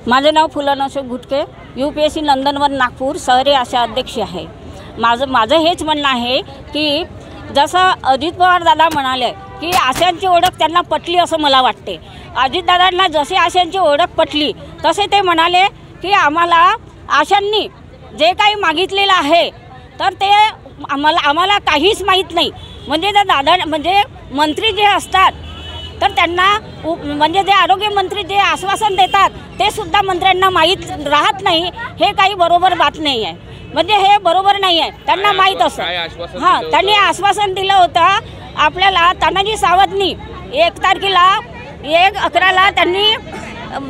माझे नाव फुलन अशोक घुटके, UPSC नंदनवन नागपूर शहरी आशा अध्यक्ष आहे। माझं हेच म्हणणं आहे की जसं अजित पवार दादा म्हणाले की आशांची ओळख त्यांना पटली असं मला वाटते। अजित दादांना जसे आशांची ओळख पटली तसे ते म्हणाले की आम्हाला आशांनी जे काही मागितलेलं आहे तर ते आम्हाला काहीच माहीत नाही। म्हणजे त्या दादा म्हणजे मंत्री जे असतात तर त्यांना म्हणजे जे आरोग्य मंत्री जे आश्वासन देतात ते सुद्धा मंत्र्यांना माहीत राहत नाही। हे काही बरोबर बात नाही आहे, म्हणजे हे बरोबर नाही आहे। त्यांना माहीत असं हां त्यांनी आश्वासन दिलं होतं आपल्याला। तानाजी सावंतनी 1 तारखेला 1/11 त्यांनी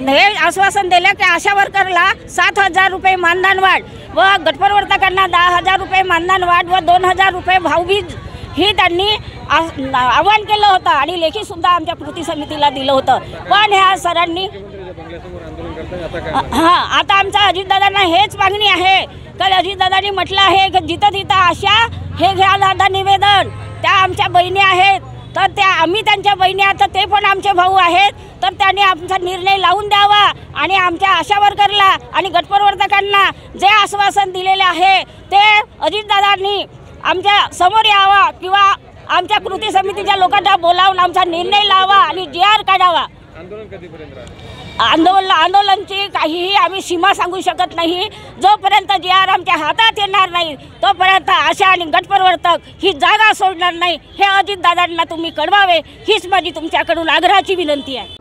हे आश्वासन दिलं की आशा वर्करला 7,000 रुपये मानधन वाढ व गटप्रवर्तकांना 10,000 रुपये मानधन वाढ व 2,000 रुपये भाऊबीज ही त्यांनी आवाहन केलं होतं आणि लेखी सुद्धा आमच्या कृती समितीला दिलं होतं। पण ह्या सरांनी हां आता आमच्या अजितदादांना हेच मागणी आहे की अजितदादांनी म्हटलं आहे की जिथं तिथं आशा हे घ्या दादा निवेदन, त्या आमच्या बहिणी आहेत तर त्या आम्ही त्यांच्या बहिणी आहेत तर ते पण आमचे भाऊ आहेत, तर त्यांनी आमचा निर्णय लावून द्यावा आणि आमच्या आशा वर्करला आणि गटप्रवर्तकांना जे आश्वासन दिलेले आहे ते अजितदादांनी आमच्या समोर यावा किंवा आमच्या कृती समितीच्या लोकांना बोलावून आमचा निर्णय लावा आणि JR काढावा। आंदोलनाची काहीही आम्ही सीमा सांगू शकत नाही। जोपर्यंत JR आमच्या हातात येणार नाही तोपर्यंत आशा आणि गटप्रवर्तक ही जागा सोडणार नाही। हे अजितदादांना तुम्ही कळवावे हीच माझी तुमच्याकडून आग्रहाची विनंती आहे।